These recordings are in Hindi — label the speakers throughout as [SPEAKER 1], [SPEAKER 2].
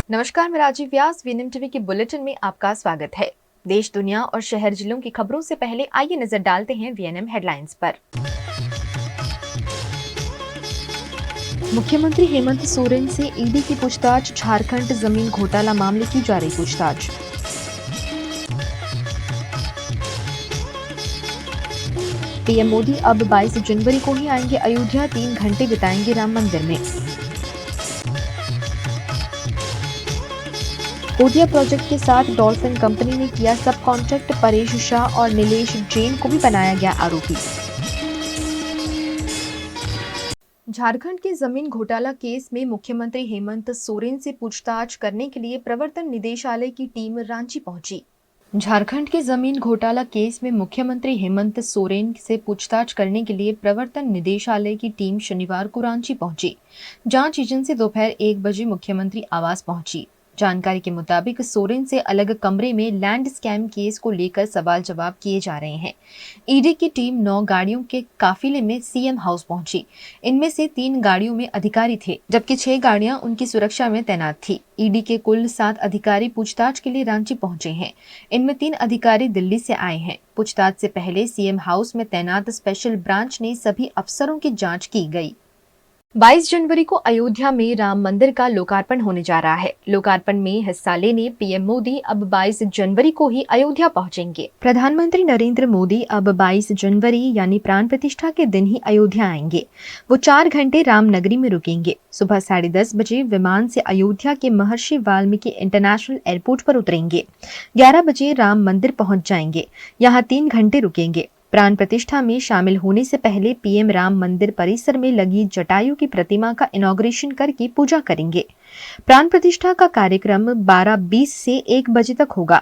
[SPEAKER 1] नमस्कार, मैं राजीव व्यास। वीएनएम टीवी के बुलेटिन में आपका स्वागत है। देश, दुनिया और शहर जिलों की खबरों से पहले आइए नजर डालते हैं वीएनएम हेडलाइंस पर। मुख्यमंत्री हेमंत सोरेन से ईडी की पूछताछ। झारखंड जमीन घोटाला मामले की जारी पूछताछ। पीएम मोदी अब 22 जनवरी को ही आएंगे अयोध्या, 3 घंटे बिताएंगे राम मंदिर में। कोदिया प्रोजेक्ट के साथ डॉल्फिन कंपनी ने किया सब कॉन्ट्रैक्ट। परेश शाह और नीलेश जैन को भी बनाया गया आरोपी। झारखंड के जमीन घोटाला केस में मुख्यमंत्री हेमंत सोरेन से पूछताछ करने के लिए प्रवर्तन निदेशालय की टीम रांची पहुंची। झारखंड के जमीन घोटाला केस में मुख्यमंत्री हेमंत सोरेन से पूछताछ करने के लिए प्रवर्तन निदेशालय की टीम शनिवार को रांची पहुंची। जांच एजेंसी दोपहर 1 बजे मुख्यमंत्री आवास पहुंची। जानकारी के मुताबिक सोरेन से अलग कमरे में लैंड स्कैम केस को लेकर सवाल जवाब किए जा रहे हैं। ईडी की टीम 9 गाड़ियों के काफिले में सीएम हाउस पहुंची। इनमें से 3 गाड़ियों में अधिकारी थे, जबकि 6 गाड़ियां उनकी सुरक्षा में तैनात थी। ईडी के कुल 7 अधिकारी पूछताछ के लिए रांची पहुंचे हैं। इनमें 3 अधिकारी दिल्ली से आए हैं। पूछताछ से पहले सीएम हाउस में तैनात स्पेशल ब्रांच ने सभी अफसरों की जाँच की गयी। 22 जनवरी को अयोध्या में राम मंदिर का लोकार्पण होने जा रहा है। लोकार्पण में हिस्सा लेने पीएम मोदी अब 22 जनवरी को ही अयोध्या पहुंचेंगे। प्रधानमंत्री नरेंद्र मोदी अब 22 जनवरी यानी प्राण प्रतिष्ठा के दिन ही अयोध्या आएंगे। वो 4 घंटे रामनगरी में रुकेंगे। सुबह 10:30 बजे विमान से अयोध्या के महर्षि वाल्मीकि इंटरनेशनल एयरपोर्ट पर उतरेंगे। 11 बजे राम मंदिर पहुंच जाएंगे। यहाँ 3 घंटे रुकेंगे। प्राण प्रतिष्ठा में शामिल होने से पहले पीएम राम मंदिर परिसर में लगी जटायु की प्रतिमा का इनॉग्रेशन करके पूजा करेंगे। प्राण प्रतिष्ठा का कार्यक्रम 12:20 से 1 बजे तक होगा।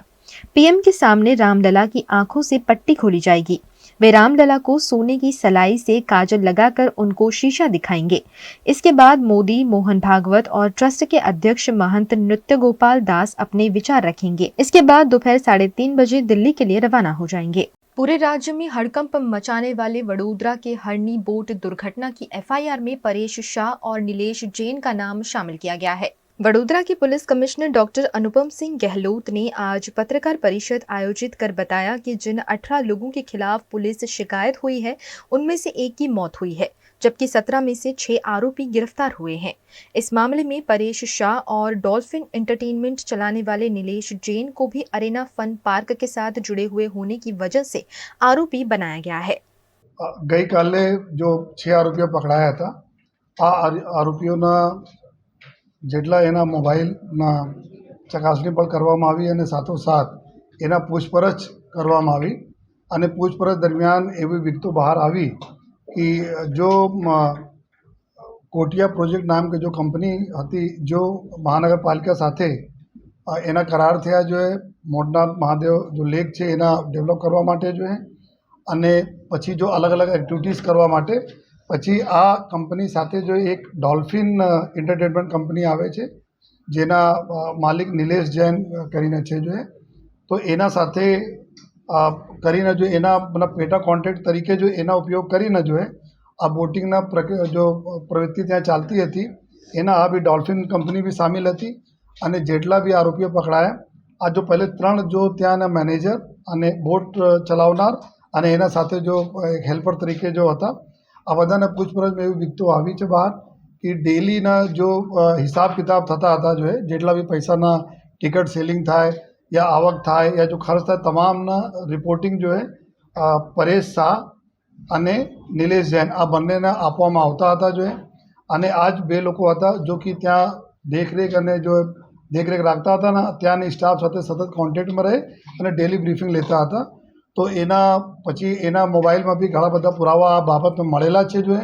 [SPEAKER 1] पीएम के सामने रामलला की आंखों से पट्टी खोली जाएगी। वे रामलला को सोने की सलाई से काजल लगाकर उनको शीशा दिखाएंगे। इसके बाद मोदी, मोहन भागवत और ट्रस्ट के अध्यक्ष महंत नृत्य गोपाल दास अपने विचार रखेंगे। इसके बाद दोपहर 3:30 बजे दिल्ली के लिए रवाना हो जाएंगे। पूरे राज्य में हड़कंप मचाने वाले वडोदरा के हरनी बोट दुर्घटना की एफआईआर में परेश शाह और नीलेश जैन का नाम शामिल किया गया है। वडोदरा के police commissioner doctor Anupam Singh Gehlot ने आज पत्रकार परिषद आयोजित कर बताया कि जिन 18 लोगों के खिलाफ पुलिस शिकायत हुई है, उनमें से 1 की मौत हुई है, जबकि 17 में से 6 आरोपी गिरफ्तार हुए हैं। इस मामले में परेश शाह और डॉल्फिन एंटरटेनमेंट चलाने वाले नीलेश जैन को भी अरेना फन पार्क के साथ जुड़े हुए होने की वजह से आरोपी बनाया गया है।
[SPEAKER 2] गई काले जो 6 आरोपियों पकड़ाया था, आरोपियों ने જેટલા એના મોબાઈલના ચકાસણી પણ કરવામાં આવી અને સાથોસાથ એના પૂછપરછ કરવામાં આવી અને પૂછપરછ દરમિયાન એવી વિગતો બહાર આવી કે જો કોટિયા પ્રોજેક્ટ નામ કે जो કંપની હતી, जो મહાનગરપાલિકા સાથે એના કરાર થયા જો મોડનાથ મહાદેવ जो લેક છે એના ડેવલપ કરવા માટે જો અને પછી જો અલગ અલગ એક્ટિવિટીઝ કરવા માટે પછી આ કંપની સાથે જો એક ડોલ્ફિન એન્ટરટેનમેન્ટ કંપની આવે છે જેના માલિક નિલેશ જૈન કરીને છે જો તો એના સાથે કરીને જો એના મતલબ પેટા કોન્ટ્રાક્ટ તરીકે જો એના ઉપયોગ કરીને જો આ બોટિંગના જો પ્રવૃત્તિ ત્યાં ચાલતી હતી એના આ બી ડોલ્ફિન કંપની બી સામેલ હતી અને જેટલા બી આરોપીઓ પકડાયા આ જો પહેલે 3 જો ત્યાંના મેનેજર અને બોટ ચલાવનાર અને એના સાથે જો એક હેલ્પર તરીકે જો હતા, આ બધાને પૂછપરછમાં એવી વિગતો આવી છે બહાર કે ડેલીના જો હિસાબ કિતાબ થતા હતા જો જેટલા બી પૈસાના ટિકટ સેલિંગ થાય या આવક થાય या जो ખર્ચ થાય તમામના રિપોર્ટિંગ જો પરેશ શાહ અને નિલેશ જૈન આ બંનેને આપવામાં આવતા હતા જો અને આ જ 2 લોકો હતા જો કે ત્યાં દેખરેખ અને જો દેખરેખ રાખતા હતા ને ત્યાંની સ્ટાફ સાથે સતત કોન્ટેક્ટમાં રહે અને ડેલી બ્રીફિંગ લેતા હતા। तो एना पछी एना मोबाइल में भी घणा बधा पुरावा आ बाबत में मळेला छे जो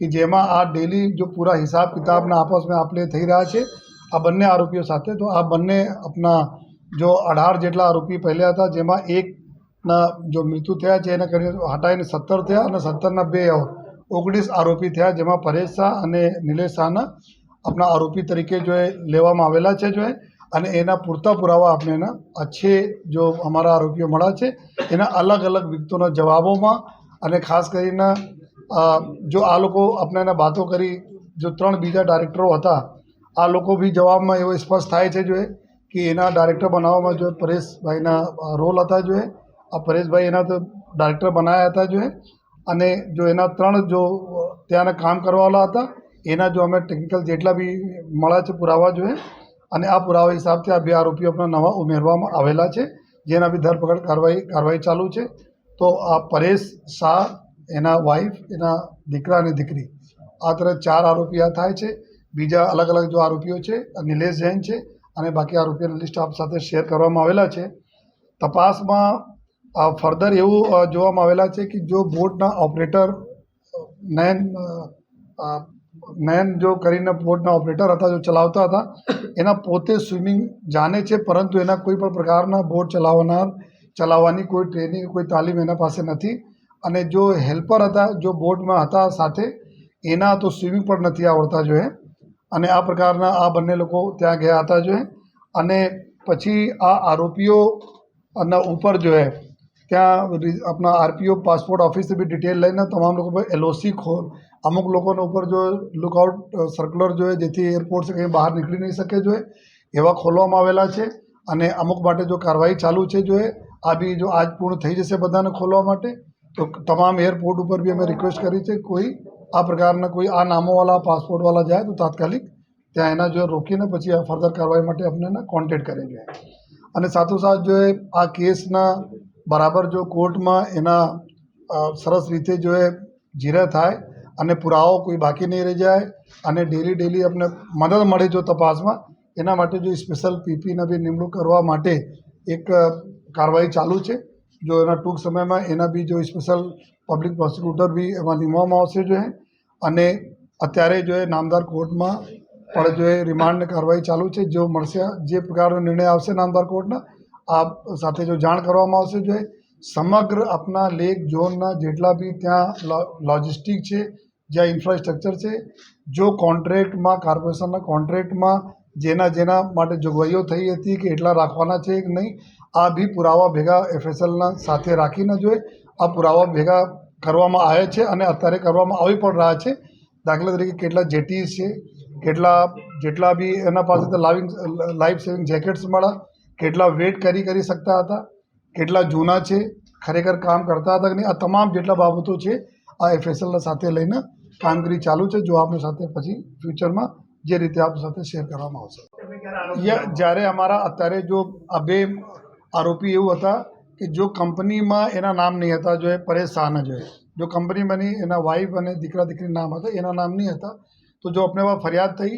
[SPEAKER 2] कि जेमा आ डेली जो पूरा हिसाब किताब आपस में आपले थई रह्या छे आ बंने आरोपीओ साथे। तो आ बंने अपना जो 18 जेटला आरोपी पहले था, जेमा एक ना जो मृत्यु थया छे एना करीने हटाईने 17 थया अने 17 ना 2 और 19 आरोपी थया, जेमा परेश शाह अने नीलेश शाहना अपना आरोपी तरीके जो लेवामां आवेला छे जो અને એના પૂરતા પુરાવા આપણે એના अच्छे जो અમારા આરોપીઓ મળ્યા છે એના અલગ અલગ વિગતોના જવાબોમાં અને ખાસ કરીને जो આ લોકો આપણે એના વાતો કરી जो 3 બીજા ડાયરેક્ટરો હતા આ લોકો બી જવાબમાં એવો સ્પષ્ટ થાય છે જો કે એના ડાયરેક્ટર બનાવવામાં જો પરેશભાઈના રોલ હતા જો આ પરેશભાઈ એના તો ડાયરેક્ટર બનાવ્યા હતા જો અને જો એના 3 જો ત્યાંના કામ કરવાવાળા હતા એના જો અમે ટેકનિકલ જેટલા બી મળ્યા છે પુરાવા જો અને આ પુરાવા હિસાબથી આ 2 આરોપીઓ આપણા નવા ઉમેરવામાં આવેલા છે જેના બી ધરપકડ કાર્યવાહી ચાલુ છે. તો આ પરેશ શાહ, એના વાઈફ, એના દીકરા અને દીકરી આ તરફ 4 આરોપી આ થાય છે. બીજા અલગ અલગ જો આરોપીઓ છે નિલેશ જૈન છે અને બાકી આરોપીઓની લિસ્ટ આપ સાથે શેર કરવામાં આવેલા છે. તપાસમાં ફર્ધર એવું જોવામાં આવેલા છે કે જો બોટના ઓપરેટર નયન જો કરીને બોટના ઓપરેટર હતા જો ચલાવતા હતા એના પોતે સ્વિમિંગ જાણે છે પરંતુ એના કોઈ પણ પ્રકારના બોટ ચલાવવાની કોઈ ટ્રેનિંગ કોઈ તાલીમ એના પાસે નથી અને જો હેલ્પર હતા જો બોટમાં હતા સાથે એના તો સ્વિમિંગ પણ નથી આવડતા જોઈએ અને આ પ્રકારના આ બંને લોકો ત્યાં ગયા હતા જોઈએ અને પછી આ આરોપીઓના ઉપર જો ત્યાં આપણા આરપીઓ પાસપોર્ટ ઓફિસથી બી ડિટેલ લઈને તમામ લોકો પર એલઓસી અમુક લોકોના ઉપર જો લુકઆઉટ સર્ક્યુલર જોઈએ જેથી એરપોર્ટથી કંઈ બહાર નીકળી નહીં શકે જોઈએ એવા ખોલવામાં આવેલા છે અને અમુક માટે જો કાર્યવાહી ચાલુ છે જોઈએ આ બી જો આજ પૂર્ણ થઈ જશે બધાને ખોલવા માટે તો તમામ એરપોર્ટ ઉપર બી અમે રિક્વેસ્ટ કરી છે કોઈ આ પ્રકારના કોઈ આ નામોવાળા પાસપોર્ટવાળા જાય તો તાત્કાલિક ત્યાં એના જો રોકીને પછી આ ફર્ધર કાર્યવાહી માટે આપણે કોન્ટેક્ટ કરે છે અને સાથોસાથ જો આ કેસના બરાબર જો કોર્ટમાં એના સરસ રીતે જો જીરા થાય અને પુરાવો કોઈ બાકી નહીં રહી જાય અને ડેલી આપણે મદદ મળે જો તપાસમાં એના માટે જો સ્પેશિયલ પીપીના બી નિમણૂક કરવા માટે એક કાર્યવાહી ચાલુ છે. જો એના ટૂંક સમયમાં એના બી જો સ્પેશિયલ પબ્લિક પ્રોસિક્યુટર બી એમાં નિમવામાં આવશે જો અને અત્યારે જો નામદાર કોર્ટમાં પણ જો રિમાન્ડની કાર્યવાહી ચાલુ છે. જો મળશે જે પ્રકારનો નિર્ણય આવશે નામદાર કોર્ટના આ સાથે જો જાણ કરવામાં આવશે જો સમગ્ર આપણા લેક ઝોનના જેટલા બી ત્યાં લોજિસ્ટિક છે જ્યાં ઇન્ફ્રાસ્ટ્રક્ચર છે જો કોન્ટ્રાક્ટમાં કોર્પોરેશનના કોન્ટ્રાક્ટમાં જેના માટે જોગવાઈઓ થઈ હતી કે એટલા રાખવાના છે કે નહીં આ બી પુરાવા ભેગા એફએસએલના સાથે રાખીને જોઈએ આ પુરાવા ભેગા કરવામાં આવ્યા છે અને અત્યારે કરવામાં આવી પણ રહ્યા છે. દાખલા તરીકે કેટલા જેટીસ છે જેટલા બી એના પાસેથી લાઈફ સેવિંગ જેકેટ્સ મળ્યા કેટલા વેટ કરી શકતા હતા કેટલા જૂના છે ખરેખર કામ કરતા હતા કે નહીં આ તમામ જેટલા બાબતો છે આ એફએસએલના સાથે લઈને કામગીરી ચાલુ છે જો આપણી સાથે પછી ફ્યુચરમાં જે રીતે આપણી સાથે શેર કરવામાં આવશે. જ્યારે અમારા અત્યારે જો આ 2 આરોપી એવું હતા કે જો કંપનીમાં એના નામ નહીં હતા જો પરેશ શાહના જો કંપનીમાં નહીં એના વાઈફ અને દીકરી નામ હતા એના નામ નહીં હતા તો જો આપણે ફરિયાદ થઈ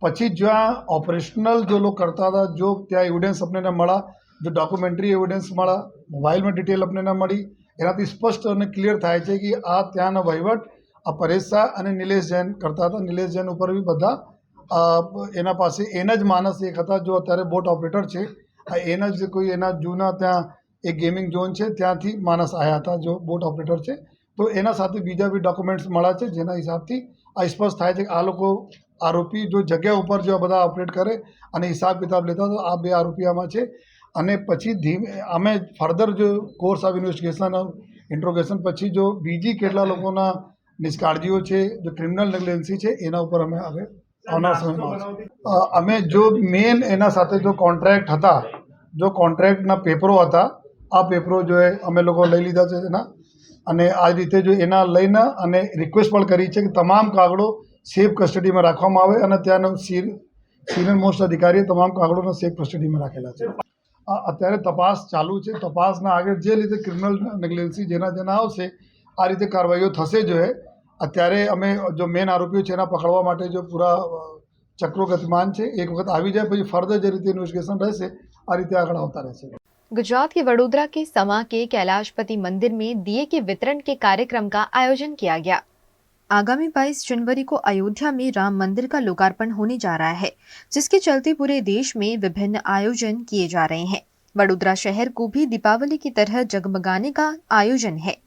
[SPEAKER 2] પછી જ્યાં ઓપરેશનલ જો લોકો કરતા હતા જો ત્યાં એવિડન્સ આપણને મળ્યા જો ડોક્યુમેન્ટરી એવિડન્સ મળ્યા મોબાઈલમાં ડિટેલ આપણને મળી એનાથી સ્પષ્ટ અને ક્લિયર થાય છે કે આ ત્યાંનો વહીવટ આ પરેશ શાહ અને નિલેશ જૈન કરતા હતા. નિલેશ જૈન ઉપર બી બધા એના પાસે એના જ માણસ એક હતા જો અત્યારે બોટ ઓપરેટર છે એના જ કોઈ એના જૂના ત્યાં એક ગેમિંગ ઝોન છે ત્યાંથી માણસ આવ્યા હતા જો બોટ ઓપરેટર છે તો એના સાથે બીજા બી ડોક્યુમેન્ટ્સ મળ્યા છે જેના હિસાબથી આ સ્પષ્ટ થાય છે કે આ લોકો આરોપી જો જગ્યા ઉપર જો બધા ઓપરેટ કરે અને હિસાબ કિતાબ લેતા તો આ 2 આરોપી આમાં છે અને પછી અમે ફર્ધર જો કોર્સ ઓફ ઇન્વેસ્ટિગેશન ઇન્ટ્રોગેશન પછી જો બીજી કેટલા લોકોના નિષ્કાળજીઓ છે જો ક્રિમિનલ નેગ્લિજન્સી છે એના ઉપર અમે હવે આવનાર સમયમાં અમે જો મેન એના સાથે જો કોન્ટ્રાક્ટ હતા જો કોન્ટ્રાક્ટના પેપરો હતા આ પેપરો જો અમે લોકો લઈ લીધા છે એના અને આ રીતે જો એના લઈને અને રિક્વેસ્ટ પણ કરી છે કે તમામ કાગળો સેફ કસ્ટડીમાં રાખવામાં આવે અને ત્યાંનો સિનિયર મોસ્ટ અધિકારીએ તમામ કાગળોને સેફ કસ્ટડીમાં રાખેલા છે. અત્યારે તપાસ ચાલુ છે તપાસના આગળ જે રીતે ક્રિમિનલ નેગ્લિજન્સી જેના આવશે આ રીતે કાર્યવાહીઓ થશે જોઈએ. અત્યારે અમે જો મેન આરોપીઓ છે એના પકડવા માટે જો પૂરા ચક્રો ગતિમાન છે એક વખત આવી જાય પછી ફર્ધર જે રીતે ઇન્વેસ્ટિગેશન રહેશે આ રીતે આગળ આવતા રહેશે.
[SPEAKER 1] गुजरात के वडोदरा के समा के कैलाशपति मंदिर में दिए के वितरण के कार्यक्रम का आयोजन किया गया. आगामी 22 जनवरी को अयोध्या में राम मंदिर का लोकार्पण होने जा रहा है, जिसके चलते पूरे देश में विभिन्न आयोजन किए जा रहे हैं. वडोदरा शहर को भी दीपावली की तरह जगमगाने का आयोजन है,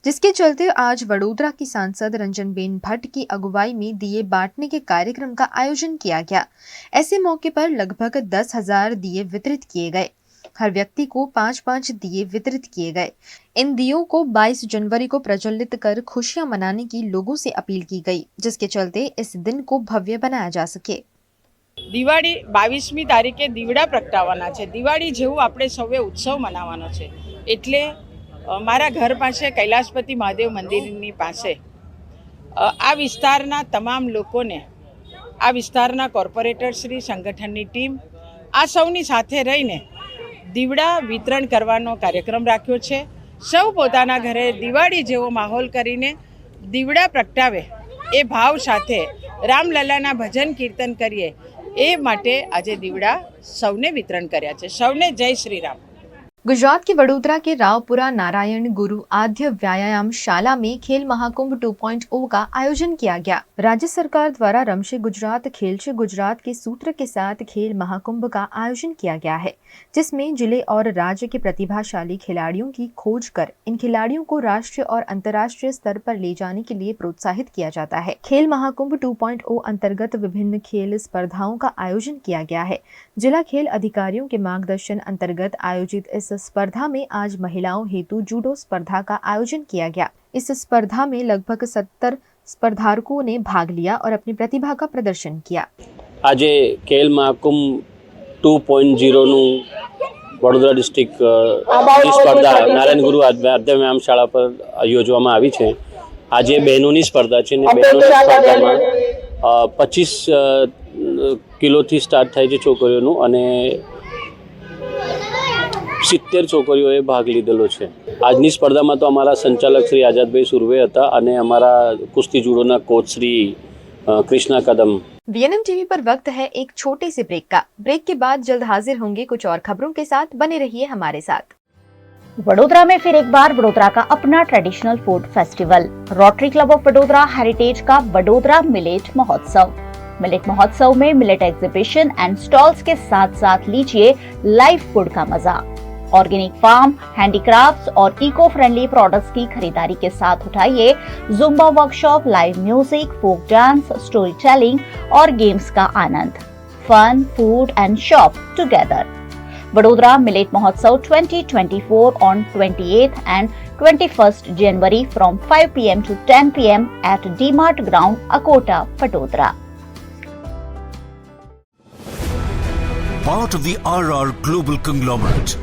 [SPEAKER 1] जिसके चलते आज वडोदरा की सांसद रंजनबेन भट्ट की अगुवाई में दिए बांटने के कार्यक्रम का आयोजन किया गया. ऐसे मौके पर लगभग 10,000 दिए वितरित किए गए. हर व्यक्ति को 5-5 दिए वितरित किए गए. इन दियों को 22 जनवरी को प्रज्वलित कर खुशियां मनाने की लोगों से अपील की गई, जिसके चलते इस दिन को भव्य बनाया जा सके.
[SPEAKER 3] દિવાળી 22મી તારીખે દીવડા પ્રગટાવવાના છે. દિવાળી જેવું આપણે સૌએ ઉત્સવ મનાવવાનો છે. એટલે મારા ઘર પાસે કૈલાસપતિ મહાદેવ મંદિરની પાસે આ વિસ્તારના તમામ લોકોને, આ વિસ્તારના કોર્પોરેટર શ્રી, સંગઠનની ટીમ, આ સૌની સાથે રહીને દીવડા વિતરણ કરવાનો કાર્યક્રમ રાખ્યો છે. સૌ પોતાના ઘરે દિવાળી જેવો માહોલ કરીને દીવડા પ્રગટાવે એ ભાવ સાથે રામલલ્લાના ભજન કીર્તન કરીએ એ માટે આજે દીવડા સૌને વિતરણ કર્યા છે. સૌને જય શ્રી રામ.
[SPEAKER 1] गुजरात के वडोदरा के रावपुरा नारायण गुरु आद्य व्यायाम शाला में खेल महाकुंभ 2.0 का आयोजन किया गया. राज्य सरकार द्वारा रमशे गुजरात खेलशे गुजरात के सूत्र के साथ खेल महाकुंभ का आयोजन किया गया है, जिसमें जिले और राज्य के प्रतिभाशाली खिलाड़ियों की खोज कर इन खिलाड़ियों को राष्ट्रीय और अंतर्राष्ट्रीय स्तर पर ले जाने के लिए प्रोत्साहित किया जाता है. खेल महाकुंभ 2.0 अंतर्गत विभिन्न खेल स्पर्धाओं का आयोजन किया गया है. जिला खेल अधिकारियों के मार्गदर्शन अंतर्गत आयोजित इस स्पर्धा में आज महिलाओं हेतु जूडो स्पर्धा का आयोजन किया गया. इस स्पर्धा में लगभग 70 स्पर्धारकों ने भाग लिया और अपनी प्रतिभा का प्रदर्शन किया.
[SPEAKER 4] આજે ખેલ મહાકુંભ 2.0નું વડોદરા ડિસ્ટ્રિક્ટની સ્પર્ધા નારાયણ ગુરુ આદ્ય વ્યાયામ શાળા પર યોજવામાં આવી છે. આજે બહેનોની સ્પર્ધા છે ને બહેનોની સ્પર્ધામાં 25 કિલોથી સ્ટાર્ટ થાય છે છોકરીઓનું અને 70 છોકરીઓએ ભાગ લીધેલો છે. આજની સ્પર્ધામાં તો અમારા સંચાલક શ્રી આઝાદભાઈ સુરવે હતા અને અમારા કુસ્તી જુડોના કોચ શ્રી कृष्णा कदम.
[SPEAKER 1] वीएनएम टीवी पर वक्त है एक छोटे से ब्रेक का. ब्रेक के बाद जल्द हाजिर होंगे कुछ और खबरों के साथ. बने रहिए हमारे साथ.
[SPEAKER 5] वडोदरा में फिर एक बार वडोदरा का अपना traditional food festival, rotary club of Vadodara heritage का वडोदरा मिलेट महोत्सव. मिलेट महोत्सव में मिलेट एग्जीबिशन एंड स्टॉल्स के साथ साथ लीजिए लाइव फूड का मजा. ऑर्गेनिक फार्म, हैंडीक्राफ्ट्स और इको फ्रेंडली प्रोडक्ट्स की खरीदारी के साथ उठाइए Zumba workshop, live music, folk dance, story telling और गेम्स का आनंद. Fun, food and shop together. Vadodara millet महोत्सव 2024 on 28th and 21st January from 5 PM to 10 PM at D-Mart Ground, Akota, Vadodara.
[SPEAKER 6] Part of the RR Global Conglomerate.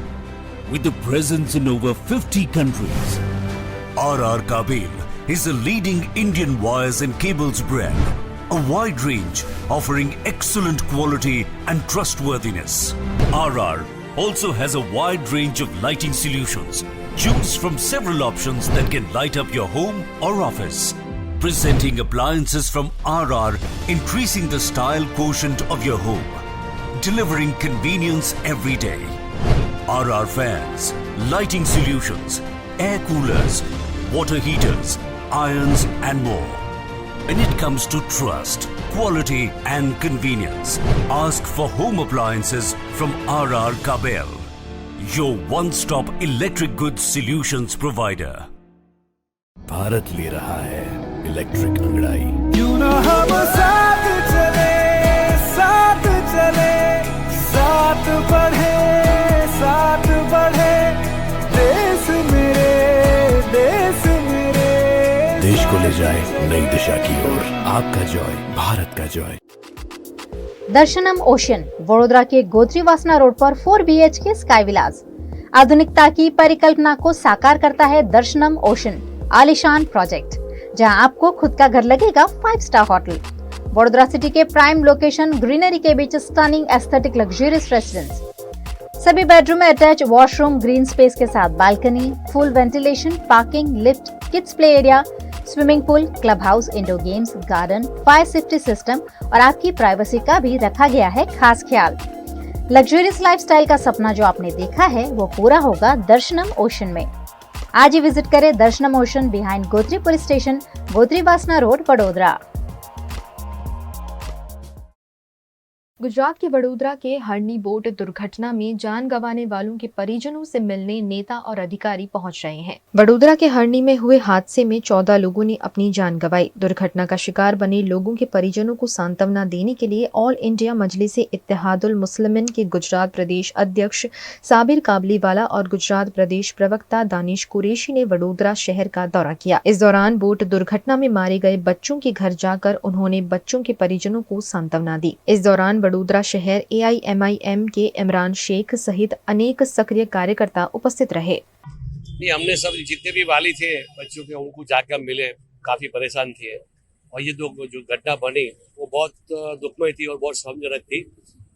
[SPEAKER 6] With a presence in over 50 countries, RR Kabel is a leading Indian wires and cables brand. A wide range offering excellent quality and trustworthiness. RR also has a wide range of lighting solutions. Choose from several options that can light up your home or office. Presenting appliances from RR, increasing the style quotient of your home. Delivering convenience every day. RR fans, lighting solutions, air coolers, water heaters, irons and more. When it comes to trust, quality and convenience, ask for home appliances from RR Kabel, your one-stop electric goods solutions provider.
[SPEAKER 7] Bharat ले रहा है इलेक्ट्रिक अंगड़ाई.
[SPEAKER 8] क्यों ना हम साथ चले, साथ चले, साथ बढ़े, साथ बढ़े, देश मेरे, देश मेरे.
[SPEAKER 7] देश को ले जाए नई दिशा की ओर. आपका जॉय, भारत का जॉय.
[SPEAKER 5] दर्शनम ओशन, वडोदरा के गोत्रीवासना रोड पर 4 BHK स्काई विलास. आधुनिकता की परिकल्पना को साकार करता है दर्शनम ओशन आलीशान प्रोजेक्ट, जहां आपको खुद का घर लगेगा 5 स्टार होटल. वडोदरा सिटी के प्राइम लोकेशन, ग्रीनरी के बीच स्टनिंग एस्थेटिक लग्जरियस रेसिडेंस. सभी बेडरूम में अटैच वॉशरूम, ग्रीन स्पेस के साथ balcony, full ventilation, parking, lift, kids play area, swimming pool, club house, indoor games, garden, fire safety system और आपकी प्राइवेसी का भी रखा गया है खास ख्याल. लग्जरियस लाइफस्टाइल का सपना जो आपने देखा है वो पूरा होगा दर्शनम ओशन में. आज ही विजिट करें Darshanam ocean behind Gotri police station, Gotri Vasna road, Vadodara.
[SPEAKER 1] Gujarat के वडोदरा के हरनी बोट दुर्घटना में जान गंवाने वालों के परिजनों से मिलने नेता और अधिकारी पहुंच रहे हैं. वडोदरा के हरनी में हुए हादसे में 14 लोगों ने अपनी जान गंवाई. दुर्घटना का शिकार बने लोगों के परिजनों को सांत्वना देने के लिए ऑल इंडिया मजलिस इत्तेहादुल मुस्लिमीन के गुजरात प्रदेश अध्यक्ष साबिर काबलीवाला और गुजरात प्रदेश प्रवक्ता दानिश कुरैशी ने वडोदरा शहर का दौरा किया. इस दौरान बोट दुर्घटना में मारे गए बच्चों के घर जाकर उन्होंने बच्चों के परिजनों को सांत्वना दी. इस दौरान वडोदरा शहर AIMIM के इमरान शेख सहित अनेक सक्रिय कार्यकर्ता उपस्थित रहे।
[SPEAKER 9] नहीं, हमने सब जितने भी वाली थे बच्चों के उनको जाकर मिले, काफ़ी परेशान थे और ये जो घटना बनी वो बहुत दुखमय थी और बहुत शर्मजनक थी।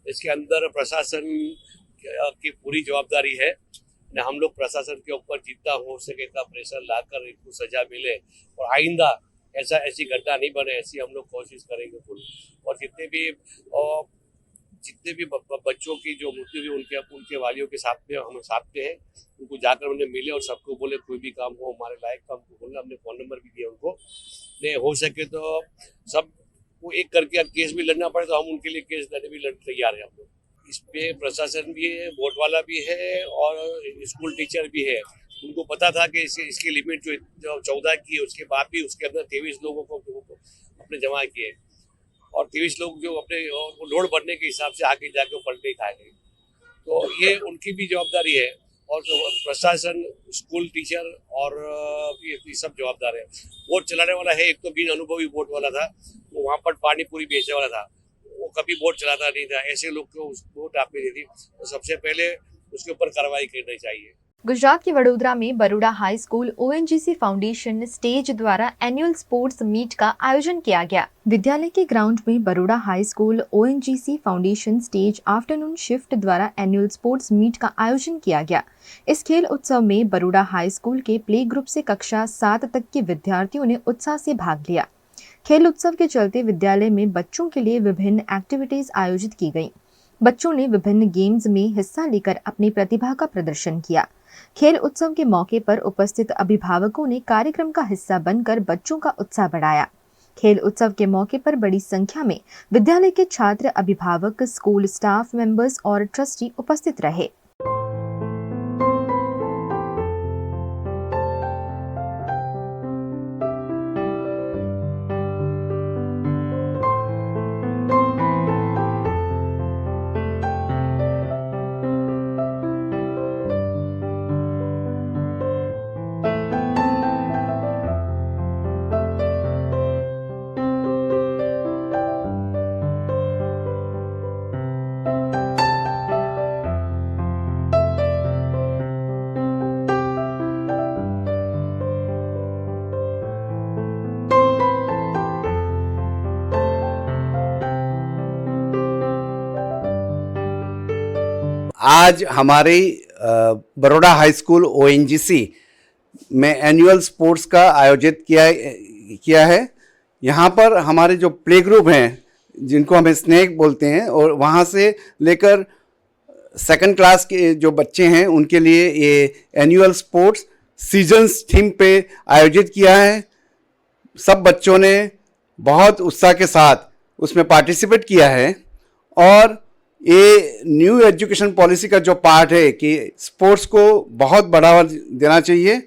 [SPEAKER 9] इसके अंदर प्रशासन की पूरी जवाबदारी है। हम लोग प्रशासन के ऊपर जितना हो सके इतना प्रेशर लाकर इनको सजा मिले और आइंदा ऐसी घटना नहीं बने, ऐसी हम लोग कोशिश करेंगे पूरी। और जितने भी बच्चों की जो मृत्यु हुई उनके वालियों के साथ में हम साथ में हैं, उनको जाकर उन्हें मिले और सबको बोले कोई भी काम हो हमारे लायक काम को बोलना। हमने फ़ोन नंबर भी दिया उनको, नहीं हो सके तो सब वो एक करके केस भी लड़ना पड़े तो हम उनके लिए केस लड़ने भी तैयार हैं हम लोग। इस पे प्रशासन भी है, वोट वाला भी है और स्कूल टीचर भी है। उनको पता था कि इसकी लिमिट जो 14 की है, उसके बाद भी उसके अंदर 23 लोगों को अपने जमा किए और 23 लोग जो अपने लोड बढ़ने के हिसाब से आगे जाके पलटे खाएंगे। तो ये उनकी भी जवाबदारी है और जो प्रशासन, स्कूल टीचर और ये सब जवाबदार है। वोट चलाने वाला है, एक तो बिन अनुभवी वोट वाला था, वो वहाँ पर पानी पूरी बेचने वाला था, वो कभी वोट चलाता नहीं था। ऐसे लोग को वोट आपने दी थी तो सबसे पहले उसके ऊपर कार्रवाई करनी चाहिए।
[SPEAKER 1] गुजरात के वडोदरा में Baroda high school ONGC foundation stage द्वारा एनुअल स्पोर्ट्स मीट का आयोजन किया गया। विद्यालय के ग्राउंड में Baroda high school ONGC foundation stage afternoon shift द्वारा एनुअल स्पोर्ट्स मीट का आयोजन किया गया। इस खेल उत्सव में बरोड़ा हाई स्कूल के प्ले ग्रुप से कक्षा 7 तक के विद्यार्थियों ने उत्साह से भाग लिया। खेल उत्सव के चलते विद्यालय में बच्चों के लिए विभिन्न एक्टिविटीज आयोजित की गयी। बच्चों ने विभिन्न गेम्स में हिस्सा लेकर अपनी प्रतिभा का प्रदर्शन किया। खेल उत्सव के मौके पर उपस्थित अभिभावकों ने कार्यक्रम का हिस्सा बनकर बच्चों का उत्साह बढ़ाया। खेल उत्सव के मौके पर बड़ी संख्या में विद्यालय के छात्र, अभिभावक, स्कूल स्टाफ मेंबर्स और ट्रस्टी उपस्थित रहे।
[SPEAKER 10] आज हमारे बरोड़ा हाई स्कूल ONGC में एनुअल स्पोर्ट्स का आयोजित किया है। यहाँ पर हमारे जो प्ले ग्रुप हैं जिनको हमें स्नेक बोलते हैं और वहाँ से लेकर सेकंड क्लास के जो बच्चे हैं उनके लिए ये एनुअल स्पोर्ट्स सीजन्स थीम पे आयोजित किया है। सब बच्चों ने बहुत उत्साह के साथ उसमें पार्टिसिपेट किया है और ये न्यू एजुकेशन पॉलिसी का जो पार्ट है कि स्पोर्ट्स को बहुत बढ़ावा देना चाहिए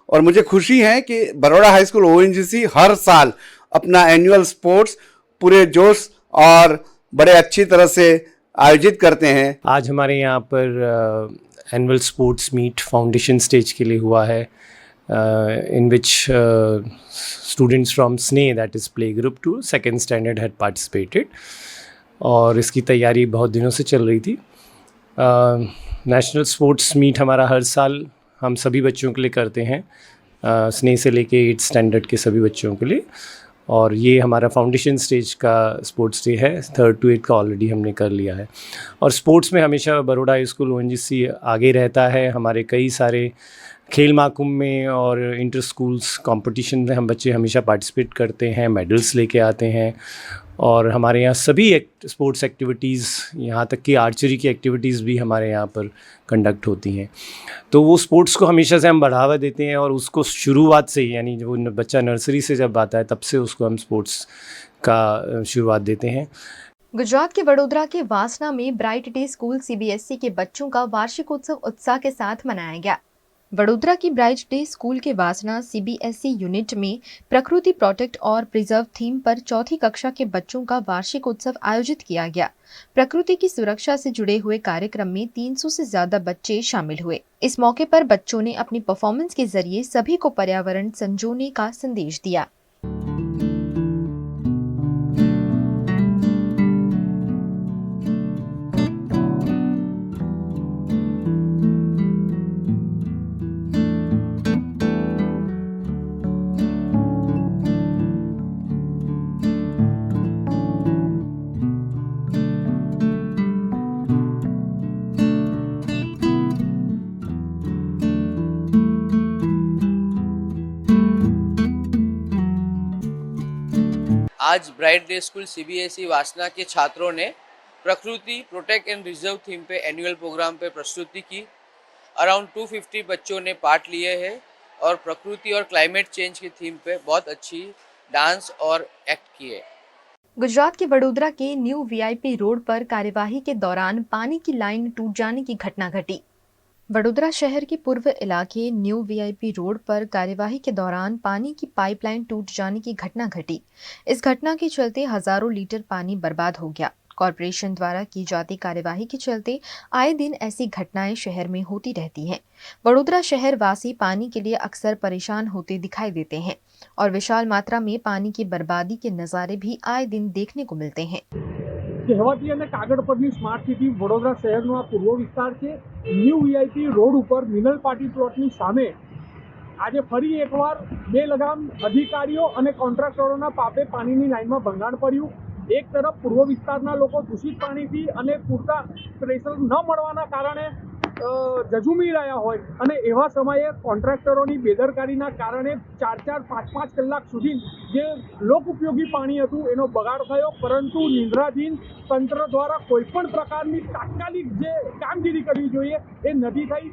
[SPEAKER 10] और मुझे खुशी है कि बरोड़ा हाई स्कूल ONGC हर साल अपना एनुअल स्पोर्ट्स पूरे जोश और बड़े अच्छी तरह से आयोजित करते हैं।
[SPEAKER 11] आज हमारे यहाँ पर annual sports meet foundation stage के लिए हुआ है, in which students from SNE, that is play group to second standard, had participated और इसकी तैयारी बहुत दिनों से चल रही थी। नेशनल स्पोर्ट्स मीट हमारा हर साल हम सभी बच्चों के लिए करते हैं, SNE से लेके 8th स्टैंडर्ड के सभी बच्चों के लिए, और ये हमारा फाउंडेशन स्टेज का स्पोर्ट्स डे है। 3rd to 8th का ऑलरेडी हमने कर लिया है और स्पोर्ट्स में हमेशा बरोड़ा हाई स्कूल ONGC आगे रहता है। हमारे कई सारे खेल महाकुंभ में और इंटर स्कूल्स कंपटीशन में हम बच्चे हमेशा पार्टिसिपेट करते हैं, मेडल्स लेके आते हैं और हमारे यहाँ सभी स्पोर्ट्स एक्टिविटीज़, यहाँ तक कि आर्चरी की एक्टिविटीज़ भी हमारे यहाँ पर कंडक्ट होती हैं। तो वो स्पोर्ट्स को हमेशा से हम बढ़ावा देते हैं और उसको शुरुआत से ही, यानी जो बच्चा नर्सरी से जब आता है तब से उसको हम स्पोर्ट्स का शुरुआत देते हैं।
[SPEAKER 1] गुजरात के वडोदरा के वासना में ब्राइट डे स्कूल CBSE के बच्चों का वार्षिकोत्सव उत्साह के साथ मनाया गया। वडोदरा की ब्राइट डे स्कूल के वासना CBSE यूनिट में प्रकृति प्रोटेक्ट और प्रिजर्व थीम पर 4ठी कक्षा के बच्चों का वार्षिकोत्सव आयोजित किया गया। प्रकृति की सुरक्षा से जुड़े हुए कार्यक्रम में 300 से ज्यादा बच्चे शामिल हुए। इस मौके पर बच्चों ने अपनी परफॉर्मेंस के जरिए सभी को पर्यावरण संजोने का संदेश दिया।
[SPEAKER 12] आज ब्राइट डे स्कूल CBSE वासना के छात्रों ने प्रकृति प्रोटेक्ट एंड रिजर्व थीम पे एनुअल प्रोग्राम पे प्रस्तुति की। अराउंड 250 बच्चों ने पार्ट लिए हैं और प्रकृति और क्लाइमेट चेंज की थीम पे बहुत अच्छी डांस और एक्ट किए।
[SPEAKER 1] गुजरात के वडोदरा के न्यू VIP रोड पर कार्यवाही के दौरान पानी की लाइन टूट जाने की घटना घटी। वडोदरा शहर के पूर्व इलाके न्यू VIP रोड पर कार्यवाही के दौरान पानी की पाइपलाइन टूट जाने की घटना घटी। इस घटना के चलते हजारों लीटर पानी बर्बाद हो गया। कॉरपोरेशन द्वारा की जाती कार्यवाही के चलते आए दिन ऐसी घटनाएं शहर में होती रहती हैं। वडोदरा शहर वासी पानी के लिए अक्सर परेशान होते दिखाई देते हैं और विशाल मात्रा में पानी की बर्बादी के नज़ारे भी आए दिन देखने को मिलते हैं।
[SPEAKER 13] કહેવાતી અને કાગળ પરની સ્માર્ટ સિટી વડોદરા શહેરનો આ પૂર્વ વિસ્તાર છે। ન્યૂ VIP રોડ ઉપર મિનલ પાર્ટી પ્લોટની સામે આજે ફરી એકવાર બે લગામ અધિકારીઓ અને કોન્ટ્રાક્ટરોના પાપે પાણીની લાઇનમાં ભંગાણ પડ્યું। એક તરફ પૂર્વ વિસ્તારના લોકો દૂષિત પાણીથી અને પૂરતા પ્રેશર ન મળવાના કારણે જજુમી રહ્યા હોય અને એવા સમયે કોન્ટ્રાક્ટરોની બેદરકારીના કારણે 4-4, 5-5 કલાક સુધી જે લોક ઉપયોગી પાણી હતું એનો બગાડ થયો, પરંતુ નિંદ્રાધીન તંત્ર દ્વારા કોઈપણ પ્રકારની તાત્કાલિક જે કામગીરી કરવી જોઈએ એ નથી થઈ।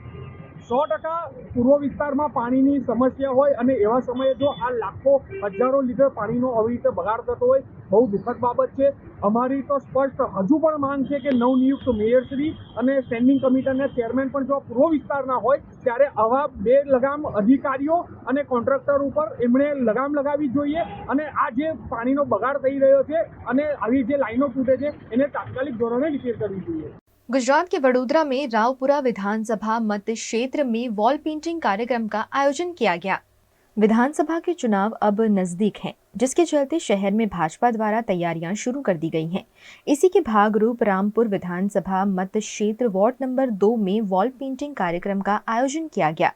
[SPEAKER 13] 100% પૂર્વ વિસ્તારમાં પાણીની સમસ્યા હોય અને એવા સમયે જો આ લાખો હજારો લીટર પાણીનો આવી રીતે બગાડ થતો હોય બહુ દુઃખદ બાબત છે। અમારી તો સ્પષ્ટ હજુ પણ માંગ છે કે નવનિયુક્ત મેયરશ્રી અને સ્ટેન્ડિંગ કમિટીના ચેરમેન પણ જો પૂર્વ વિસ્તારના હોય ત્યારે આવા બે લગામ અધિકારીઓ અને કોન્ટ્રાક્ટર ઉપર એમણે લગામ લગાવવી જોઈએ અને આ જે પાણીનો બગાડ થઈ રહ્યો છે અને આવી જે લાઈનો તૂટે છે એને તાત્કાલિક ધોરણે રિપેર કરવી જોઈએ।
[SPEAKER 1] गुजरात के वडोदरा में रावपुरा विधानसभा मत क्षेत्र में वॉल पेंटिंग कार्यक्रम का आयोजन किया गया। विधानसभा के चुनाव अब नजदीक हैं, जिसके चलते शहर में भाजपा द्वारा तैयारियां शुरू कर दी गई हैं। इसी के भागरूप रामपुर विधानसभा मत क्षेत्र वार्ड नंबर 2 में वॉल पेंटिंग कार्यक्रम का आयोजन किया गया।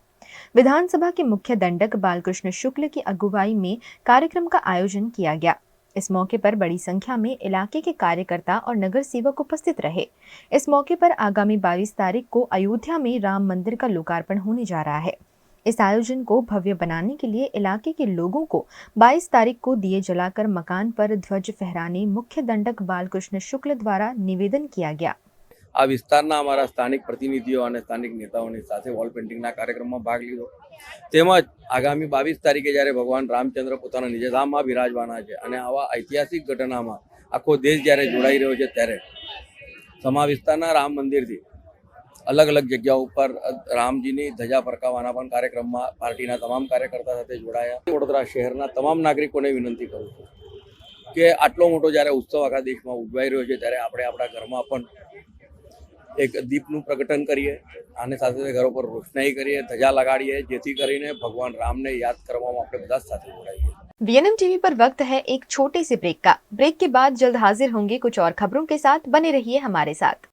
[SPEAKER 1] विधानसभा के मुख्य दंडक बालकृष्ण शुक्ल की अगुवाई में कार्यक्रम का आयोजन किया गया। इस मौके पर बड़ी संख्या में इलाके के कार्यकर्ता और नगर सेवक उपस्थित रहे। इस मौके पर आगामी 22 तारीख को अयोध्या में राम मंदिर का लोकार्पण होने जा रहा है। इस आयोजन को भव्य बनाने के लिए इलाके के लोगों को 22 तारीख को दिए जलाकर मकान पर ध्वज फहराने मुख्य दंडक बालकृष्ण शुक्ल द्वारा निवेदन किया गया।
[SPEAKER 12] આ વિસ્તારના અમારા સ્થાનિક પ્રતિનિધિઓ અને સ્થાનિક નેતાઓની સાથે વોલ પેઇન્ટિંગના કાર્યક્રમમાં ભાગ લીધો। તેમજ આગામી 22 તારીખે જ્યારે ભગવાન રામચંદ્ર પોતાના નિજધામમાં બિરાજવાના છે અને આવા ઐતિહાસિક ઘટનામાં આખો દેશ જ્યારે જોડાઈ રહ્યો છે ત્યારે સમા વિસ્તારના રામ મંદિરથી અલગ અલગ જગ્યાઓ ઉપર રામજીની ધજા ફરકાવવાના પણ કાર્યક્રમમાં પાર્ટીના તમામ કાર્યકર્તા સાથે જોડાયા। વડોદરા શહેરના તમામ નાગરિકોને વિનંતી કરું છું કે આટલો મોટો જ્યારે ઉત્સવ આખા દેશમાં ઉજવાઈ રહ્યો છે ત્યારે આપણે આપણા ઘરમાં પણ एक दीपનું પ્રગટન કરીએ અને સાથે ઘરો પર રોશનાઈ કરીએ, ધજા લગાડીએ, જેથી કરીને ભગવાન રામને યાદ કરવામાં આપણે બધા સાથે જોડાઈએ।
[SPEAKER 1] VNM टीवी पर वक्त है एक छोटे से ब्रेक का। ब्रेक के बाद जल्द हाजिर होंगे कुछ और खबरों के साथ। बने रहिए हमारे साथ।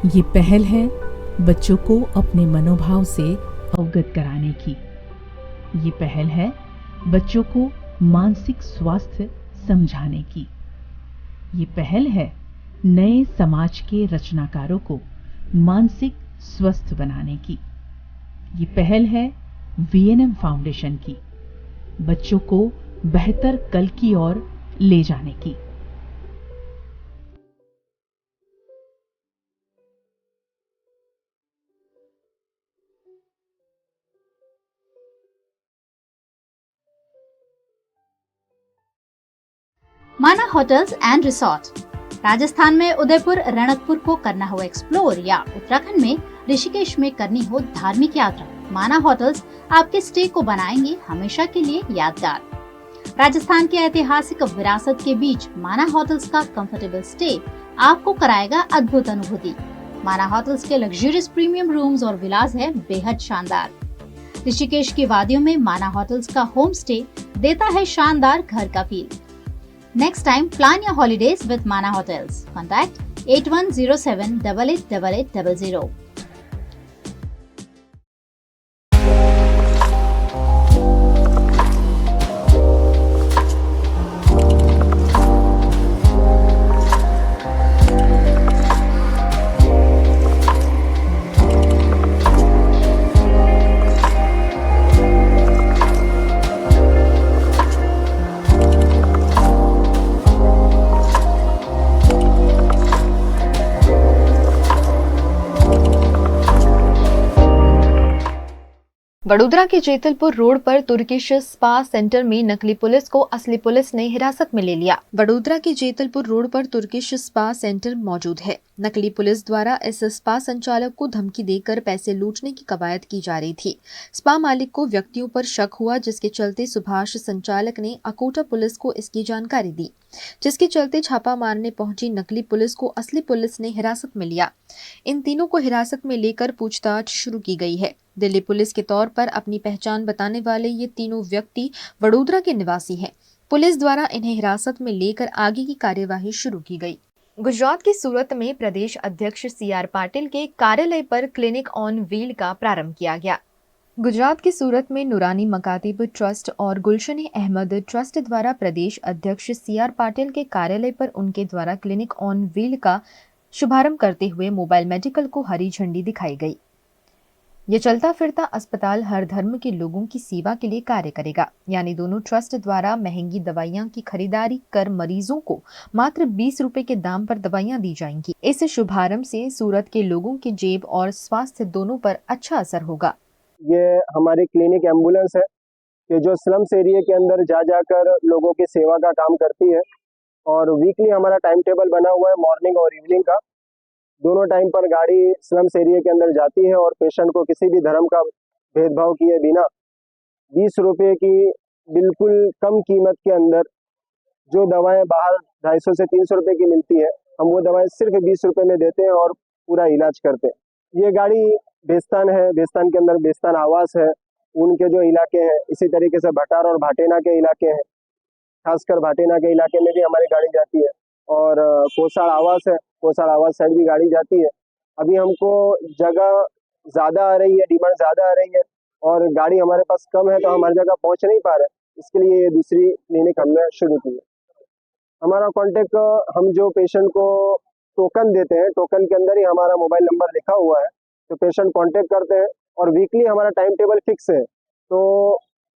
[SPEAKER 14] ये पहल है बच्चों को अपने मनोभाव से अवगत कराने की। ये पहल है बच्चों को मानसिक स्वास्थ्य समझाने की। ये पहल है नए समाज के रचनाकारों को मानसिक स्वस्थ बनाने की। ये पहल है VNM फाउंडेशन की, बच्चों को बेहतर कल की ओर ले जाने की।
[SPEAKER 5] माना होटल्स एंड रिसोर्ट। राजस्थान में उदयपुर रणकपुर को करना हो एक्सप्लोर या उत्तराखंड में ऋषिकेश में करनी हो धार्मिक यात्रा, माना होटल्स आपके स्टे को बनाएंगे हमेशा के लिए यादगार। राजस्थान के ऐतिहासिक विरासत के बीच माना होटल्स का कंफर्टेबल स्टे आपको कराएगा अद्भुत अनुभूति। माना होटल्स के लग्जरियस प्रीमियम रूम्स और विलास है बेहद शानदार। ऋषिकेश की वादियों में माना होटल्स का होम स्टे देता है शानदार घर का feel. Next time, plan your holidays with Mana Hotels. Contact 8107 888800.
[SPEAKER 1] Vadodara के जेतलपुर रोड पर तुर्किश स्पा सेंटर में नकली पुलिस को असली पुलिस ने हिरासत में ले लिया। वडोदरा के जेतलपुर रोड पर तुर्किश स्पा सेंटर मौजूद है। नकली पुलिस द्वारा इस स्पा संचालक को धमकी देकर पैसे लूटने की कवायद की जा रही थी। स्पा मालिक को व्यक्तियों पर शक हुआ, जिसके चलते सुभाष संचालक ने अकोटा पुलिस को इसकी जानकारी दी, जिसके चलते छापा मारने पहुंची नकली पुलिस को असली पुलिस ने हिरासत में लिया। इन तीनों को हिरासत में लेकर पूछताछ शुरू की गई है। दिल्ली पुलिस के तौर पर अपनी पहचान बताने वाले ये तीनों व्यक्ति वडोदरा के निवासी हैं। पुलिस द्वारा इन्हें हिरासत में लेकर आगे की कार्यवाही शुरू की गई। गुजरात के सूरत में प्रदेश अध्यक्ष CR पाटिल के कार्यालय पर क्लिनिक ऑन व्हील का प्रारंभ किया गया। गुजरात के सूरत में नूरानी मकातिब ट्रस्ट और गुलशन अहमद ट्रस्ट द्वारा प्रदेश अध्यक्ष CR पाटिल के कार्यालय पर उनके द्वारा क्लिनिक ऑन व्हील का शुभारंभ करते हुए मोबाइल मेडिकल को हरी झंडी दिखाई गई। ये चलता फिरता अस्पताल हर धर्म के लोगों की सेवा के लिए कार्य करेगा, यानी दोनों ट्रस्ट द्वारा महंगी दवाइयां की खरीदारी कर मरीजों को मात्र 20 रुपए के दाम पर दवाइयां दी जाएंगी। इस शुभारंभ से सूरत के लोगों के जेब और स्वास्थ्य दोनों पर अच्छा असर होगा।
[SPEAKER 15] ये हमारी क्लिनिक एम्बुलेंस है कि जो स्लम्स एरिया के अंदर जा जाकर लोगों की सेवा का काम करती है, और वीकली हमारा टाइम टेबल बना हुआ है मॉर्निंग और इवनिंग का। दोनों टाइम पर गाड़ी स्लम्स एरिया के अंदर जाती है और पेशेंट को किसी भी धर्म का भेदभाव किए बिना 20 रुपये की बिल्कुल कम कीमत के अंदर जो दवाएं बाहर 250 से 300 रुपये की मिलती है, हम वो दवाएं सिर्फ 20 रुपये में देते हैं और पूरा इलाज करते हैं। ये गाड़ी बेस्तान है, बेस्तान के अंदर बेस्तान आवास है, उनके जो इलाके हैं, इसी तरीके से भटार और भाटेना के इलाके हैं, खासकर भाटेना के इलाके में भी हमारी गाड़ी जाती है, और कोसाड़ आवास है, कोसाड़ आवास साइड भी गाड़ी जाती है। अभी हमको जगह ज़्यादा आ रही है, डिमांड ज़्यादा आ रही है और गाड़ी हमारे पास कम है, तो हम हर जगह पहुंच नहीं पा रहे। इसके लिए ये दूसरी क्लिनिक हमने शुरू की है। हमारा कॉन्टेक्ट, हम जो पेशेंट को टोकन देते हैं, टोकन के अंदर ही हमारा मोबाइल नंबर लिखा हुआ है, तो पेशेंट कांटेक्ट करते हैं और वीकली हमारा टाइम टेबल फिक्स है। तो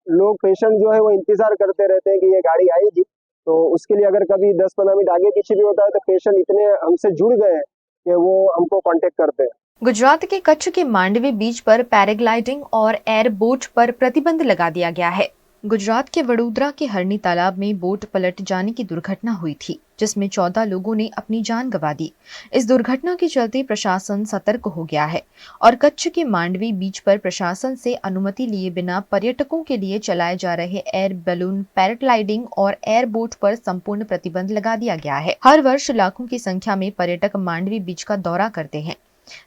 [SPEAKER 15] लोग, पेशेंट जो है वो इंतज़ार करते रहते हैं कि ये गाड़ी आएगी, तो उसके लिए अगर कभी 10-15 मिनट आगे पीछे भी होता है तो पेशेंट इतने हमसे जुड़ गए हैं कि वो हमको कांटेक्ट करते हैं।
[SPEAKER 1] गुजरात के कच्छ के मांडवी बीच पर पैराग्लाइडिंग और एयर बोट पर प्रतिबंध लगा दिया गया है। गुजरात के वडोदरा के हरनी तालाब में बोट पलट जाने की दुर्घटना हुई थी, जिसमें 14 लोगों ने अपनी जान गंवा दी। इस दुर्घटना के चलते प्रशासन सतर्क हो गया है और कच्छ के मांडवी बीच पर प्रशासन से अनुमति लिए बिना पर्यटकों के लिए चलाए जा रहे एयर बैलून, पैराग्लाइडिंग और एयर बोट पर संपूर्ण प्रतिबंध लगा दिया गया है। हर वर्ष लाखों की संख्या में पर्यटक मांडवी बीच का दौरा करते हैं,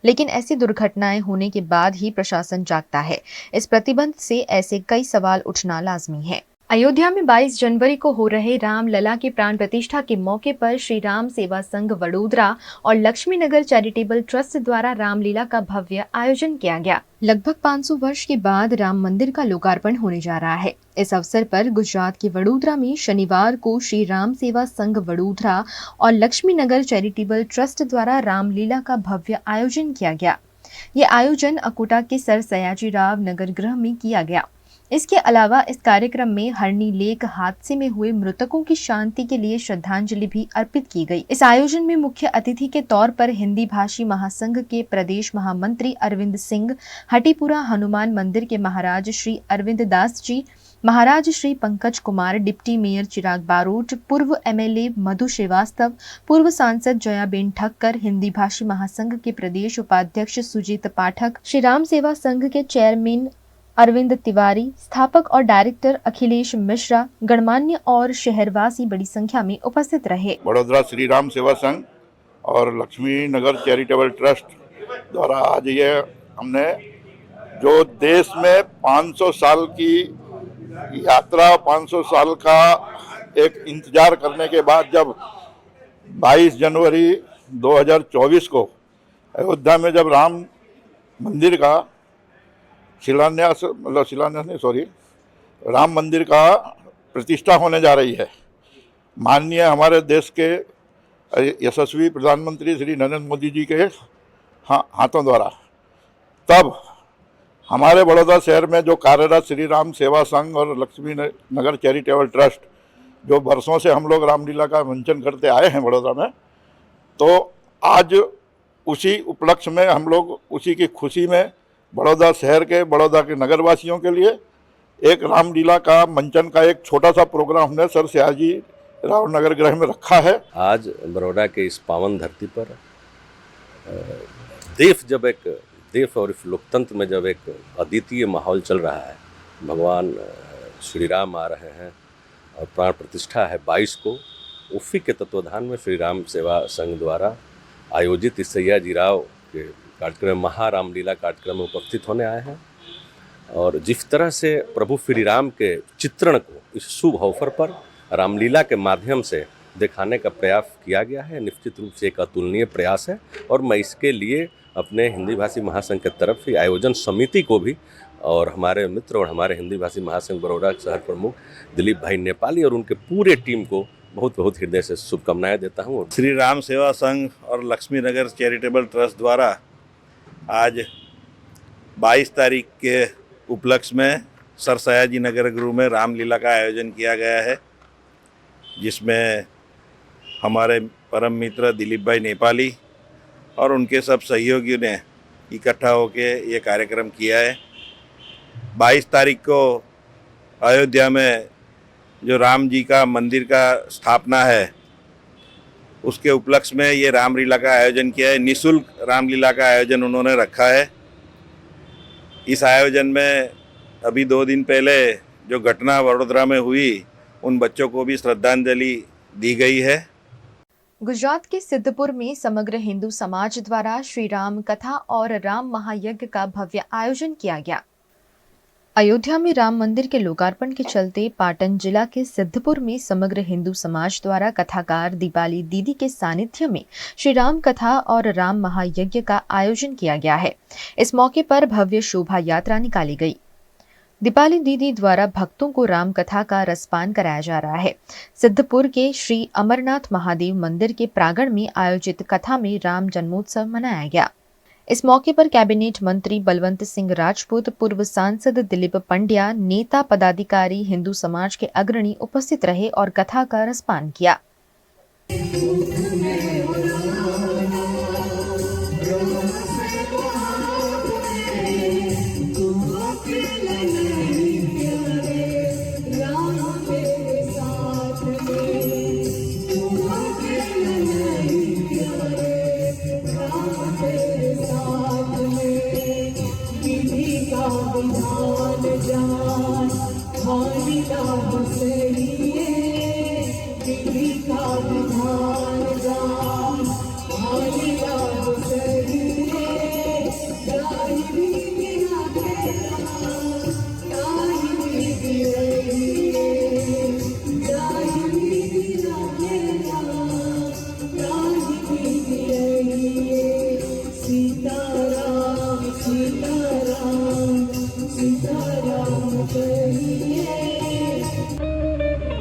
[SPEAKER 1] लेकिन ऐसी दुर्घटनाएं होने के बाद ही प्रशासन जागता है। इस प्रतिबंध से ऐसे कई सवाल उठना लाजमी है। अयोध्या में 22 जनवरी को हो रहे रामलला की प्राण प्रतिष्ठा के मौके पर श्री राम सेवा संघ वडोदरा और लक्ष्मी नगर चैरिटेबल ट्रस्ट द्वारा रामलीला का भव्य आयोजन किया गया। लगभग 500 वर्ष के बाद राम मंदिर का लोकार्पण होने जा रहा है। इस अवसर पर गुजरात के वडोदरा में शनिवार को श्री राम सेवा संघ वडोदरा और लक्ष्मी नगर चैरिटेबल ट्रस्ट द्वारा रामलीला का भव्य आयोजन किया गया। ये आयोजन अकोटा के सर सयाजीराव नगर गृह में किया गया। इसके अलावा इस कार्यक्रम में हरणी लेक हादसे में हुए मृतकों की शांति के लिए श्रद्धांजलि भी अर्पित की गई। इस आयोजन में मुख्य अतिथि के तौर पर हिंदी भाषी महासंघ के प्रदेश महामंत्री अरविंद सिंह, हटीपुरा हनुमान मंदिर के महाराज श्री अरविंद दास जी, महाराज श्री पंकज कुमार, डिप्टी मेयर चिराग बारोट, पूर्व एमएलए मधु श्रीवास्तव, पूर्व सांसद जयाबेन ठक्कर, हिंदी भाषी महासंघ के प्रदेश उपाध्यक्ष सुजीत पाठक, श्री राम सेवा संघ के चेयरमैन अरविंद तिवारी, स्थापक और डायरेक्टर अखिलेश मिश्रा, गणमान्य और शहरवासी बड़ी संख्या में उपस्थित रहे।
[SPEAKER 16] बड़ोदरा श्री राम सेवा संघ और लक्ष्मी नगर चैरिटेबल ट्रस्ट द्वारा आज ये हमने जो देश में 500 साल की यात्रा, 500 साल का एक इंतजार करने के बाद जब 22 जनवरी 2024 को अयोध्या में जब राम मंदिर का राम मंदिर का प्रतिष्ठा होने जा रही है, माननीय हमारे देश के यशस्वी प्रधानमंत्री श्री नरेंद्र मोदी जी के हाथों द्वारा, तब हमारे बड़ौदा शहर में जो कार्यरत श्री राम सेवा संघ और लक्ष्मी नगर चैरिटेबल ट्रस्ट जो वर्षों से हम लोग रामलीला का मंचन करते आए हैं बड़ौदा में, तो आज उसी उपलक्ष्य में हम लोग उसी की खुशी में बड़ौदा शहर के, बड़ौदा के नगरवासियों के लिए एक रामलीला का मंचन का एक छोटा सा प्रोग्राम हमने सर सयाजी राव नगर गृह में रखा है।
[SPEAKER 17] आज बड़ौदा के इस पावन धरती पर देश और इस लोकतंत्र में जब एक अद्वितीय माहौल चल रहा है, भगवान श्री राम आ रहे हैं और प्राण प्रतिष्ठा है 22 को, उसी के तत्वाधान में श्री राम सेवा संघ द्वारा आयोजित इस सयाजीराव के कार्यक्रम महारामलीला कार्यक्रम में उपस्थित होने आए हैं। और जिस तरह से प्रभु श्री राम के चित्रण को इस शुभ अवसर पर रामलीला के माध्यम से दिखाने का प्रयास किया गया है, निश्चित रूप से एक अतुलनीय प्रयास है। और मैं इसके लिए अपने हिंदी भाषी महासंघ की तरफ से आयोजन समिति को भी और हमारे मित्र और हमारे हिंदी भाषी महासंघ बड़ौदा शहर प्रमुख दिलीप भाई नेपाली और उनके पूरे टीम को बहुत बहुत हृदय से शुभकामनाएं देता हूँ।
[SPEAKER 18] श्री राम सेवा संघ और लक्ष्मी नगर चैरिटेबल ट्रस्ट द्वारा आज 22 तारीख के उपलक्ष्य में सर सयाजी नगर गृह में रामलीला का आयोजन किया गया है, जिसमें हमारे परम मित्र दिलीप भाई नेपाली और उनके सब सहयोगियों ने इकट्ठा होके ये कार्यक्रम किया है। 22 तारीख को अयोध्या में जो राम जी का मंदिर का स्थापना है, उसके उपलक्ष्य में ये रामलीला का आयोजन किया है। निःशुल्क रामलीला का आयोजन उन्होंने रखा है। इस आयोजन में अभी 2 दिन पहले जो घटना वडोदरा में हुई, उन बच्चों को भी श्रद्धांजलि दी गई है।
[SPEAKER 1] गुजरात के सिद्धपुर में समग्र हिंदू समाज द्वारा श्री राम कथा और राम महायज्ञ का भव्य आयोजन किया गया। अयोध्या में राम मंदिर के लोकार्पण के चलते पाटन जिला के सिद्धपुर में समग्र हिंदू समाज द्वारा कथाकार दीपाली दीदी के सानिध्य में श्री राम कथा और राम महायज्ञ का आयोजन किया गया है। इस मौके पर भव्य शोभा यात्रा निकाली गई। दीपाली दीदी द्वारा भक्तों को राम कथा का रसपान कराया जा रहा है। सिद्धपुर के श्री अमरनाथ महादेव मंदिर के प्रांगण में आयोजित कथा में राम जन्मोत्सव मनाया गया। इस मौके पर कैबिनेट मंत्री बलवंत सिंह राजपूत, पूर्व सांसद दिलीप पंड्या, नेता पदाधिकारी, हिंदू समाज के अग्रणी उपस्थित रहे और कथा का रसपान किया।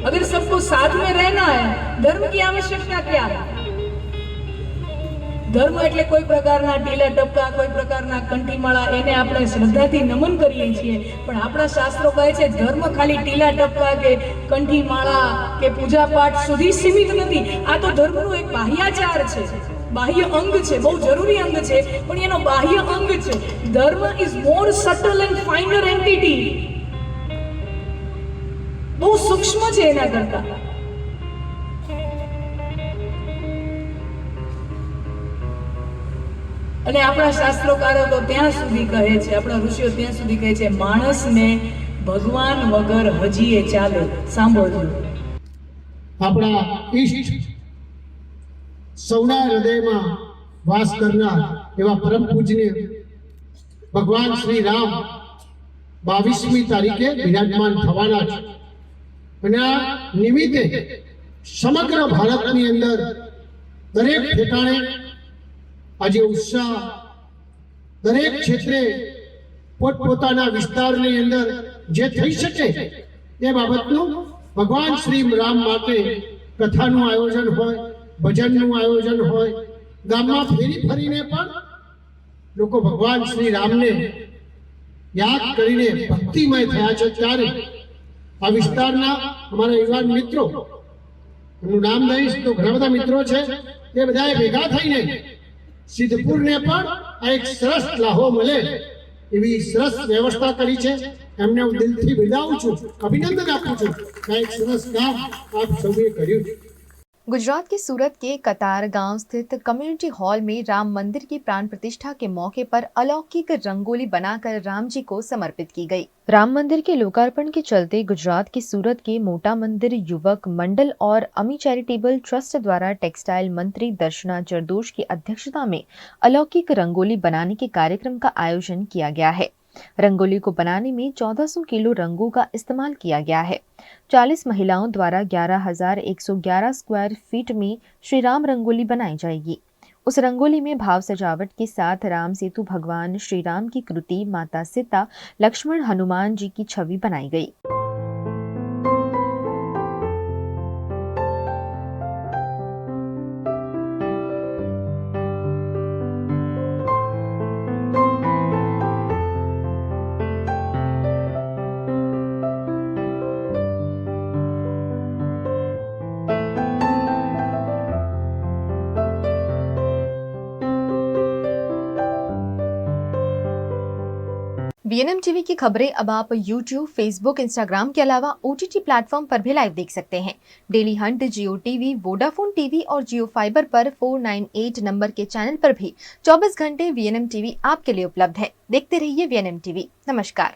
[SPEAKER 19] अगर सबको साथ में रहना है, धर्म की आवश्यकता क्या है? ધર્મ એટલે કોઈ પ્રકારના ઢીલા ટપકા, કોઈ પ્રકારના કંઠીમાળા, એને આપણે શ્રદ્ધાથી નમન કરીએ છીએ, પણ આપણા શાસ્ત્રો કહે છે ધર્મ ખાલી ઢીલા ટપકા કે કંઠીમાળા કે પૂજાપાઠ સુધી સીમિત નથી. આ તો ધર્મનું એક બાહ્યાચાર છે, બાહ્ય અંગ છે, બહુ જરૂરી અંગ છે, પણ એનો બાહ્ય અંગ છે. ધર્મ is more subtle and finer entity, બહુ સૂક્ષ્મ છે એના કરતા. અને આપણા શાસ્ત્રોકારો તો ત્યાં સુધી કહે છે, આપણા ઋષિઓ ત્યાં સુધી કહે છે, માણસને ભગવાન વગર હજી એ ચાલે. સાંભળજો,
[SPEAKER 20] આપણા ઈષ્ટ સૌના હૃદયમાં વાસ કરનાર એવા પરમ પૂજ્ય ભગવાન શ્રી રામ 22મી તારીખે બિરાજમાન થવાના છે. અને આ નિમિત્તે સમગ્ર ભારતની અંદર દરેક ઠેકાણે આજે ઉત્સાહ, દરેક ક્ષેત્રે પોતપોતાના વિસ્તારની અંદર જે થઈ શકે એ બાબતનું ભગવાન શ્રી રામ માટે કથાનું આયોજન હોય, ભજનનું આયોજન હોય, ગામમાં ફેરી ફરીને પણ લોકો ભગવાન શ્રી રામને યાદ કરીને ભક્તિમય થયા છે. ત્યારે આ વિસ્તારના અમારા યુવાન મિત્રો, એમનું નામ દઈશ તો ઘણા બધા મિત્રો છે, એ બધાએ ભેગા થઈને સિદ્ધપુરને પણ આ એક સરસ લાહો મળે એવી સરસ વ્યવસ્થા કરી છે. એમને હું દિલથી બિરદાવું છું, અભિનંદન આપું છું. આ એક સરસ કામ આપ સૌએ કર્યું છે.
[SPEAKER 1] गुजरात के सूरत के कतार गांव स्थित कम्युनिटी हॉल में राम मंदिर की प्राण प्रतिष्ठा के मौके पर अलौकिक रंगोली बनाकर राम जी को समर्पित की गई। राम मंदिर के लोकार्पण के चलते गुजरात के सूरत के मोटा मंदिर युवक मंडल और अमी चैरिटेबल ट्रस्ट द्वारा टेक्सटाइल मंत्री दर्शना जरदोश की अध्यक्षता में अलौकिक रंगोली बनाने के कार्यक्रम का आयोजन किया गया है। रंगोली को बनाने में 1400 किलो रंगों का इस्तेमाल किया गया है। 40 महिलाओं द्वारा 11,111 स्क्वायर फीट में श्री राम रंगोली बनाई जाएगी। उस रंगोली में भाव सजावट के साथ राम सेतु, भगवान श्री राम की कृति, माता सीता, लक्ष्मण, हनुमान जी की छवि बनाई गई। वीएनएम टीवी की खबरें अब आप यूट्यूब, फेसबुक, इंस्टाग्राम के अलावा ओटीटी प्लेटफॉर्म पर भी लाइव देख सकते हैं। डेली हंट, जियो टीवी, वोडाफोन टीवी और जियो फाइबर पर 498 नंबर के चैनल पर भी 24 घंटे वीएनएम टीवी आपके लिए उपलब्ध है। देखते रहिए वीएनएम टीवी। नमस्कार।